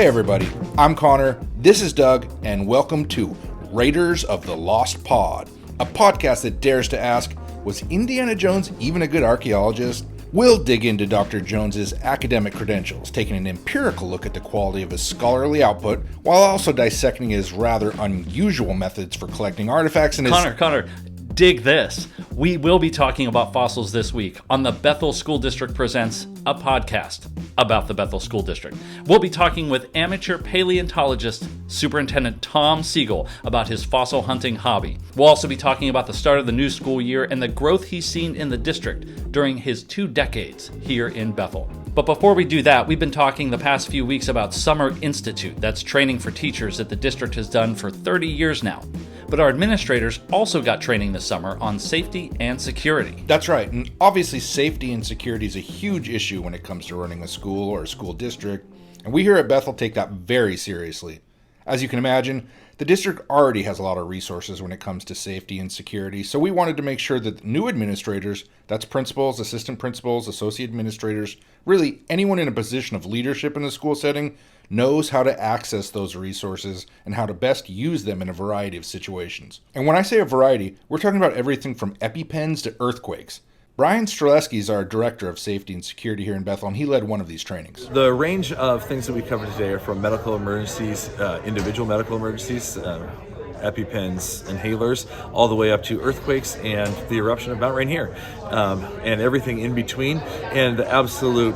Hey everybody, I'm Connor, this is Doug, and welcome to Raiders of the Lost Pod, a podcast that dares to ask, was Indiana Jones even a good archaeologist? We'll dig into Dr. Jones's academic credentials, taking an empirical look at the quality of his scholarly output, while also dissecting his rather unusual methods for collecting artifacts and his... Connor, dig this. We will be talking about fossils this week on the Bethel School District Presents, a podcast about the Bethel School District. We'll be talking with amateur paleontologist Superintendent Tom Seigel about his fossil hunting hobby. We'll also be talking about the start of the new school year and the growth he's seen in the district during his 2 decades here in Bethel. But before we do that, we've been talking the past few weeks about Summer Institute. That's training for teachers that the district has done for 30 years now. But our administrators also got training this summer on safety and security. That's right, and obviously safety and security is a huge issue when it comes to running a school or a school district, and we here at Bethel take that very seriously. As you can imagine, the district already has a lot of resources when it comes to safety and security, so we wanted to make sure that new administrators, that's principals, assistant principals, associate administrators, really anyone in a position of leadership in the school setting, knows how to access those resources and how to best use them in a variety of situations. And when I say a variety, we're talking about everything from EpiPens to earthquakes. Brian Streleski is our Director of Safety and Security here in Bethel, and he led one of these trainings. The range of things that we cover today are from medical emergencies, individual medical emergencies, EpiPens, inhalers, all the way up to earthquakes and the eruption of Mount Rainier, and everything in between. And the absolute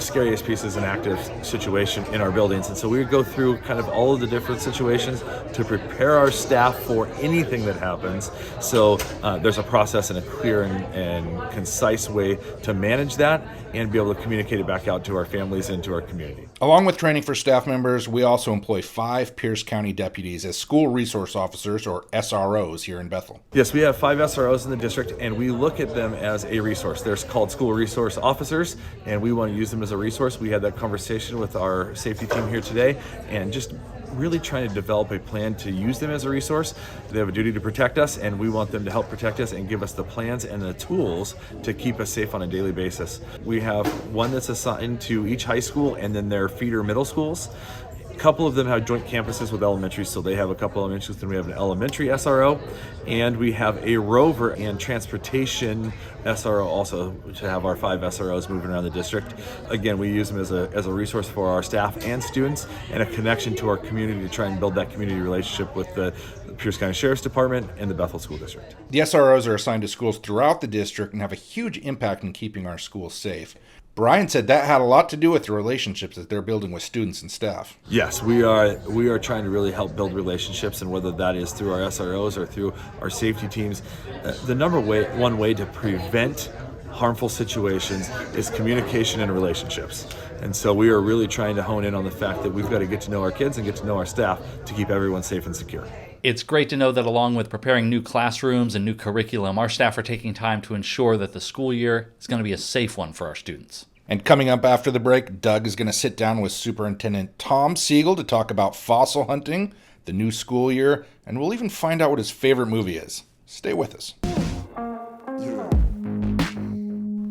scariest piece is an active situation in our buildings. And so we would go through kind of all of the different situations to prepare our staff for anything that happens. So there's a process and a clear and concise way to manage that and be able to communicate it back out to our families and to our community. Along with training for staff members, we also employ 5 Pierce County deputies as school resource officers, or SROs, here in Bethel. Yes, we have 5 SROs in the district, and we look at them as a resource. They're called school resource officers, and we want to use them as a resource. We had that conversation with our safety team here today, and just really trying to develop a plan to use them as a resource. They have a duty to protect us, and we want them to help protect us and give us the plans and the tools to keep us safe on a daily basis. We have one that's assigned to each high school and then their feeder middle schools. A couple of them have joint campuses with elementary, so they have a couple elementary schools, and we have an elementary SRO, and we have a rover and transportation SRO also to have our 5 SROs moving around the district. Again, we use them as a resource for our staff and students and a connection to our community to try and build that community relationship with the Pierce County Sheriff's Department and the Bethel School District. The SROs are assigned to schools throughout the district and have a huge impact in keeping our schools safe. Brian said that had a lot to do with the relationships that they're building with students and staff. Yes, we are trying to really help build relationships, and whether that is through our SROs or through our safety teams, the one way to prevent harmful situations is communication and relationships. And so we are really trying to hone in on the fact that we've got to get to know our kids and get to know our staff to keep everyone safe and secure. It's great to know that along with preparing new classrooms and new curriculum, our staff are taking time to ensure that the school year is going to be a safe one for our students. And coming up after the break, Doug is going to sit down with Superintendent Tom Seigel to talk about fossil hunting, the new school year, and we'll even find out what his favorite movie is. Stay with us.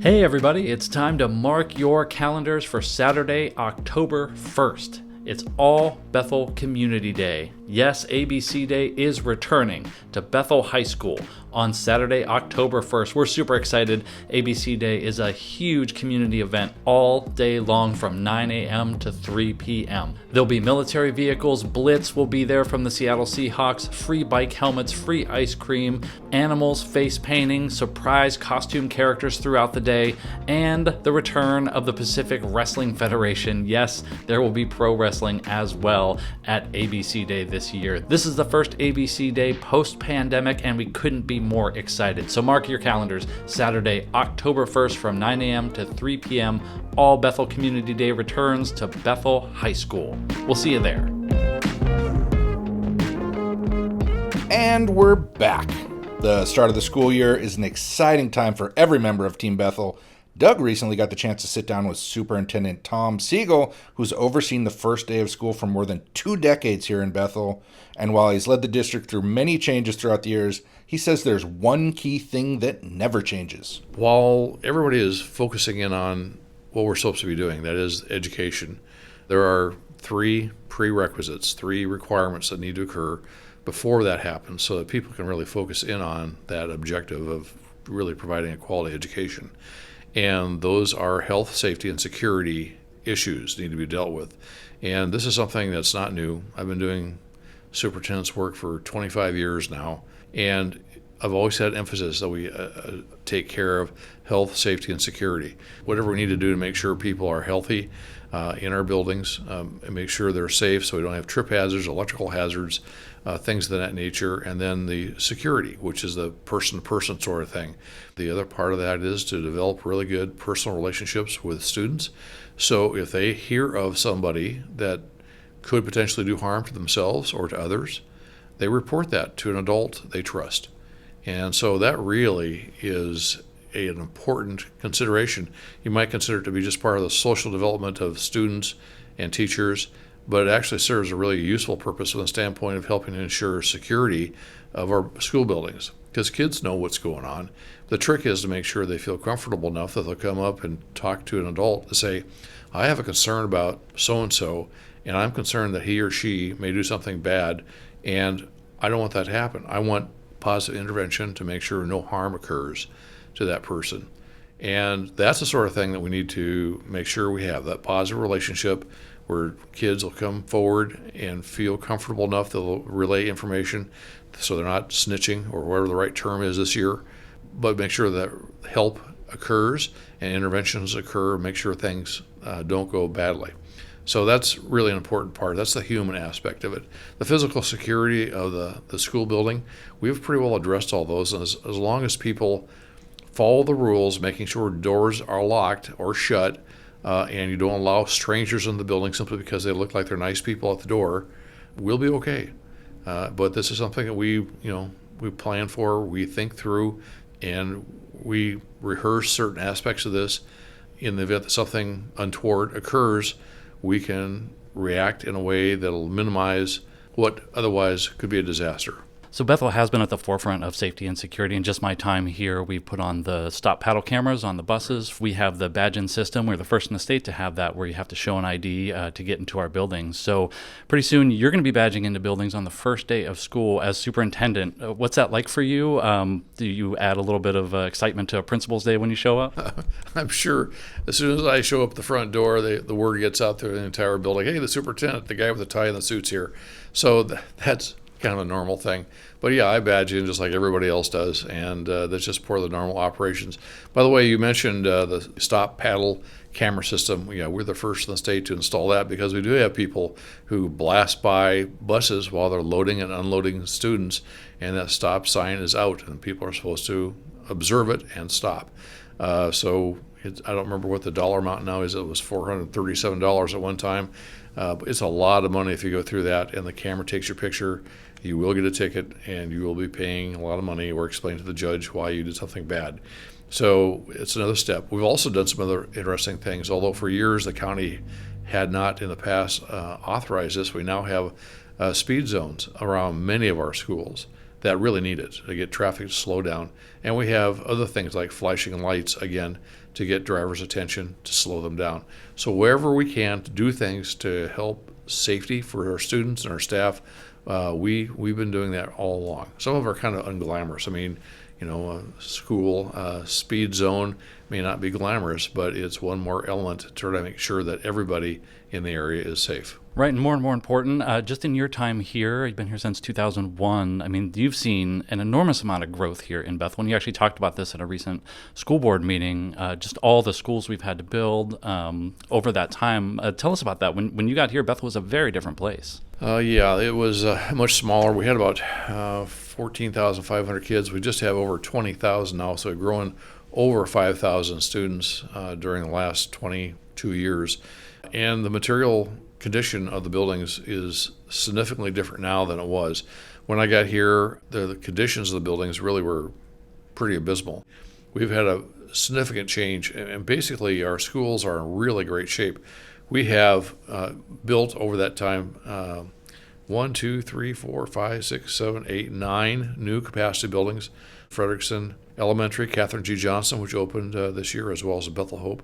Hey everybody, it's time to mark your calendars for Saturday, October 1st. It's All Bethel Community Day. Yes, ABC Day is returning to Bethel High School on Saturday, October 1st. We're super excited. ABC Day is a huge community event all day long from 9 a.m. to 3 p.m. There'll be military vehicles, Blitz will be there from the Seattle Seahawks, free bike helmets, free ice cream, animals, face painting, surprise costume characters throughout the day, and the return of the Pacific Wrestling Federation. Yes, there will be pro wrestling as well at ABC Day this year. This is the first ABC Day post-pandemic, and we couldn't be more excited. So mark your calendars. Saturday, October 1st from 9 a.m. to 3 p.m. All Bethel Community Day returns to Bethel High School. We'll see you there. And we're back. The start of the school year is an exciting time for every member of Team Bethel. Doug recently got the chance to sit down with Superintendent Tom Seigel, who's overseen the first day of school for more than 2 decades here in Bethel. And while he's led the district through many changes throughout the years, he says there's one key thing that never changes. While everybody is focusing in on what we're supposed to be doing, that is education, there are three prerequisites, three requirements that need to occur before that happens so that people can really focus in on that objective of really providing a quality education. And those are health, safety, and security issues need to be dealt with. And this is something that's not new. I've been doing superintendent's work for 25 years now, and I've always had emphasis that we take care of health, safety, and security. Whatever we need to do to make sure people are healthy in our buildings, and make sure they're safe so we don't have trip hazards, electrical hazards, things of that nature, and then the security, which is the person-to-person sort of thing. The other part of that is to develop really good personal relationships with students. So if they hear of somebody that could potentially do harm to themselves or to others, they report that to an adult they trust. And so that really is an important consideration. You might consider it to be just part of the social development of students and teachers, but it actually serves a really useful purpose from the standpoint of helping to ensure security of our school buildings, because kids know what's going on. The trick is to make sure they feel comfortable enough that they'll come up and talk to an adult to say, I have a concern about so-and-so, and I'm concerned that he or she may do something bad, and I don't want that to happen. I want positive intervention to make sure no harm occurs to that person. And that's the sort of thing that we need to make sure we have, that positive relationship where kids will come forward and feel comfortable enough that they'll relay information so they're not snitching or whatever the right term is this year, but make sure that help occurs and interventions occur, make sure things don't go badly. So that's really an important part. That's the human aspect of it. The physical security of the school building, we've pretty well addressed all those. And as long as people follow the rules, making sure doors are locked or shut, and you don't allow strangers in the building simply because they look like they're nice people at the door, we'll be okay. But this is something that we plan for, we think through, and we rehearse certain aspects of this. In the event that something untoward occurs, we can react in a way that'll minimize what otherwise could be a disaster. So Bethel has been at the forefront of safety and security. In just my time here, we've put on the stop paddle cameras on the buses. We have the badge-in system. We're the first in the state to have that, where you have to show an ID to get into our buildings. So pretty soon, you're going to be badging into buildings on the first day of school as superintendent. What's that like for you? Do you add a little bit of excitement to a principal's day when you show up? I'm sure as soon as I show up the front door, the word gets out to the entire building, hey, the superintendent, the guy with the tie and the suit's here. So that's kind of a normal thing. But yeah, I badge in just like everybody else does, and that's just part of the normal operations. By the way, you mentioned the stop paddle camera system. Yeah, we're the first in the state to install that because we do have people who blast by buses while they're loading and unloading students, and that stop sign is out, and people are supposed to observe it and stop. I don't remember what the dollar amount now is. It was $437 at one time. But it's a lot of money if you go through that, and the camera takes your picture. You will get a ticket, and you will be paying a lot of money or explain to the judge why you did something bad. So it's another step. We've also done some other interesting things. Although for years the county had not in the past authorized this, we now have speed zones around many of our schools that really need it to get traffic to slow down. And we have other things like flashing lights, again, to get drivers' attention to slow them down. So wherever we can to do things to help safety for our students and our staff, we've been doing that all along. Some of them are kind of unglamorous. I mean, a school speed zone may not be glamorous, but it's one more element to try to make sure that everybody in the area is safe. Right, and more important, just in your time here, you've been here since 2001, I mean, you've seen an enormous amount of growth here in Bethel, and you actually talked about this at a recent school board meeting, just all the schools we've had to build over that time. Tell us about that. When you got here, Bethel was a very different place. Yeah, it was much smaller. We had about 14,500 kids. We just have over 20,000 now, so we've grown over 5,000 students during the last 22 years. And the material condition of the buildings is significantly different now than it was. When I got here, the conditions of the buildings really were pretty abysmal. We've had a significant change, and basically our schools are in really great shape. We have built over that time 9 new capacity buildings, Frederickson Elementary, Catherine G. Johnson, which opened this year, as well as Bethel Hope.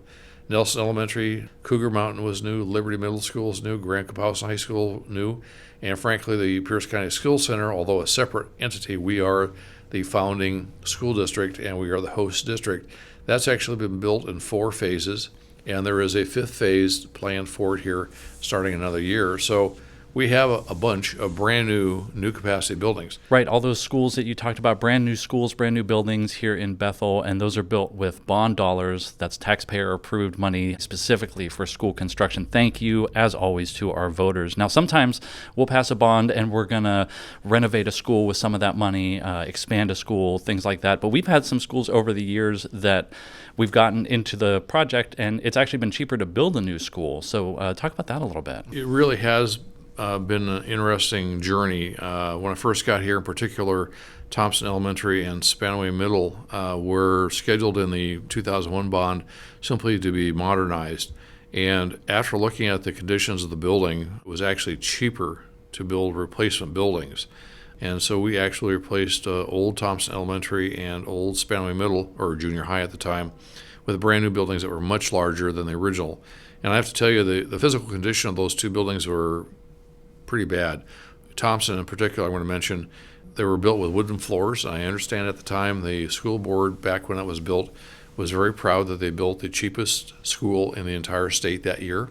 Nelson Elementary, Cougar Mountain was new, Liberty Middle School is new, Grand Kapowsin High School new, and frankly, the Pierce County School Center, although a separate entity, we are the founding school district and we are the host district. That's actually been built in 4 phases, and there is a 5th phase planned for it here starting another year. So we have a bunch of brand new capacity buildings. Right, all those schools that you talked about, brand new schools, brand new buildings here in Bethel, and those are built with bond dollars. That's taxpayer-approved money specifically for school construction. Thank you, as always, to our voters. Now, sometimes we'll pass a bond and we're going to renovate a school with some of that money, expand a school, things like that. But we've had some schools over the years that we've gotten into the project, and it's actually been cheaper to build a new school. So talk about that a little bit. It really has been an interesting journey. When I first got here, in particular, Thompson Elementary and Spanaway Middle were scheduled in the 2001 bond simply to be modernized. And after looking at the conditions of the building, it was actually cheaper to build replacement buildings. And so we actually replaced old Thompson Elementary and old Spanaway Middle, or junior high at the time, with brand new buildings that were much larger than the original. And I have to tell you, the physical condition of those 2 buildings were pretty bad. Thompson in particular, I want to mention, they were built with wooden floors. I understand at the time the school board, back when it was built, was very proud that they built the cheapest school in the entire state that year.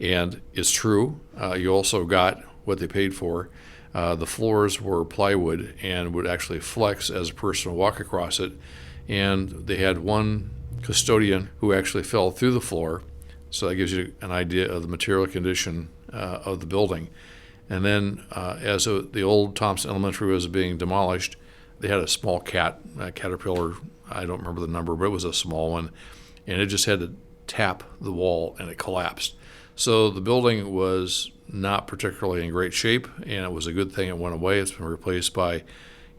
And it's true. You also got what they paid for. The floors were plywood and would actually flex as a person would walk across it. And they had one custodian who actually fell through the floor. So that gives you an idea of the material condition of the building. And then as the old Thompson Elementary was being demolished, they had a small caterpillar, I don't remember the number, but it was a small one, and it just had to tap the wall and it collapsed. So the building was not particularly in great shape, and it was a good thing it went away. It's been replaced by,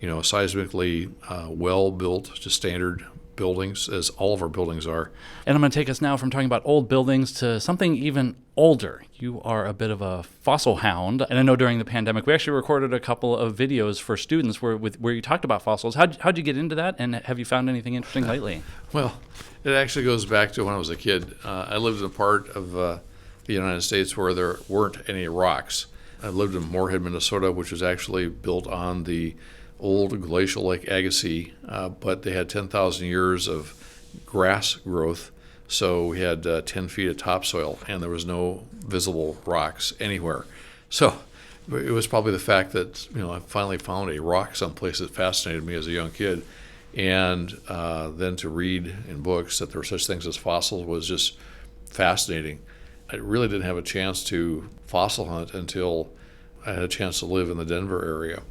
seismically well-built to standard buildings, as all of our buildings are. And I'm going to take us now from talking about old buildings to something even older. You are a bit of a fossil hound, and I know during the pandemic we actually recorded a couple of videos for students where you taled about fossils. How'd you get into that, and have you found anything interesting lately? Well, it actually goes back to when I was a kid. I lived in a part of the United States where there weren't any rocks. I lived in Moorhead, Minnesota, which was actually built on the old glacial Lake Agassiz, but they had 10,000 years of grass growth, so we had 10 feet of topsoil, and there was no visible rocks anywhere. So it was probably the fact that I finally found a rock someplace that fascinated me as a young kid, and then to read in books that there were such things as fossils was just fascinating. I really didn't have a chance to fossil hunt until I had a chance to live in the Denver area.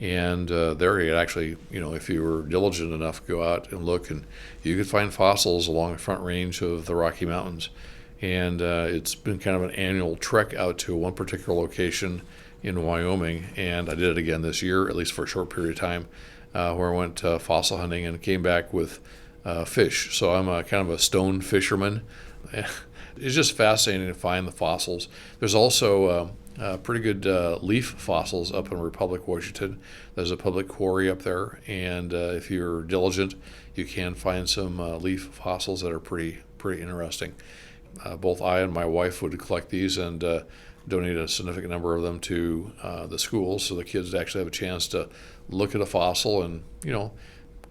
And there you actually, if you were diligent enough, go out and look, and you could find fossils along the front range of the Rocky Mountains. And it's been kind of an annual trek out to one particular location in Wyoming, and I did it again this year, at least for a short period of time, where I went fossil hunting and came back with fish. So I'm kind of a stone fisherman. It's just fascinating to find the fossils. There's also pretty good leaf fossils up in Republic, Washington. There's a public quarry up there, and if you're diligent, you can find some leaf fossils that are pretty interesting. Both I and my wife would collect these and donate a significant number of them to the schools, so the kids actually have a chance to look at a fossil, and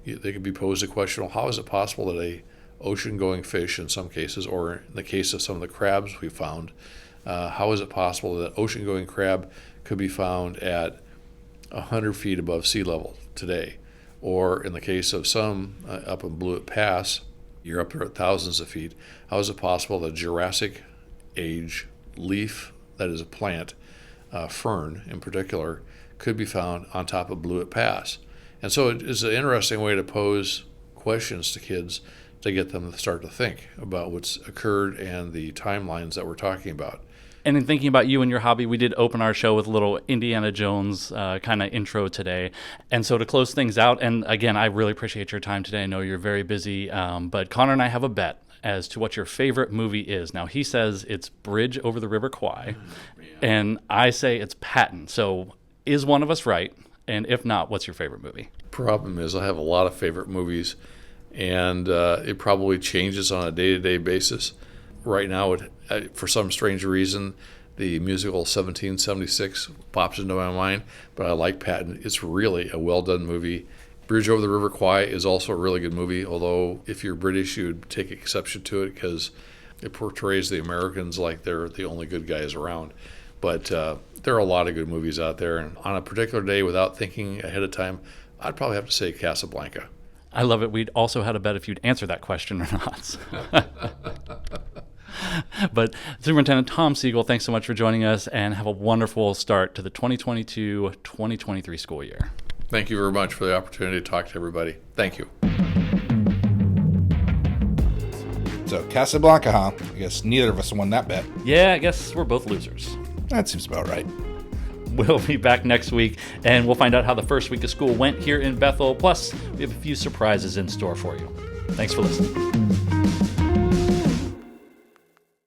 they could be posed a question: well, how is it possible that a ocean-going fish, in some cases, or in the case of some of the crabs we found, how is it possible that ocean-going crab could be found at 100 feet above sea level today? Or in the case of some up in Blewett Pass, you're up there at thousands of feet. How is it possible that Jurassic age leaf, that is a plant, fern in particular, could be found on top of Blewett Pass? And so it is an interesting way to pose questions to kids to get them to start to think about what's occurred and the timelines that we're talking about. And in thinking about you and your hobby, we did open our show with a little Indiana Jones kind of intro today. And so to close things out, and again, I really appreciate your time today. I know you're very busy, but Connor and I have a bet as to what your favorite movie is. Now, he says it's Bridge Over the River Kwai, and I say it's Patton. So is one of us right? And if not, what's your favorite movie? Problem is, I have a lot of favorite movies, and it probably changes on a day-to-day basis. Right now, for some strange reason, the musical 1776 pops into my mind, but I like Patton. It's really a well-done movie. Bridge Over the River Kwai is also a really good movie, although if you're British, you'd take exception to it because it portrays the Americans like they're the only good guys around. But there are a lot of good movies out there, and on a particular day, without thinking ahead of time, I'd probably have to say Casablanca. I love it. We'd also had a bet if you'd answer that question or not. But Superintendent Tom Seigel, thanks so much for joining us, and have a wonderful start to the 2022-2023 school year. Thank you very much for the opportunity to talk to everybody. Thank you. So Casablanca, huh? I guess neither of us won that bet. Yeah, I guess we're both losers. That seems about right. We'll be back next week, and we'll find out how the first week of school went here in Bethel. Plus, we have a few surprises in store for you. Thanks for listening.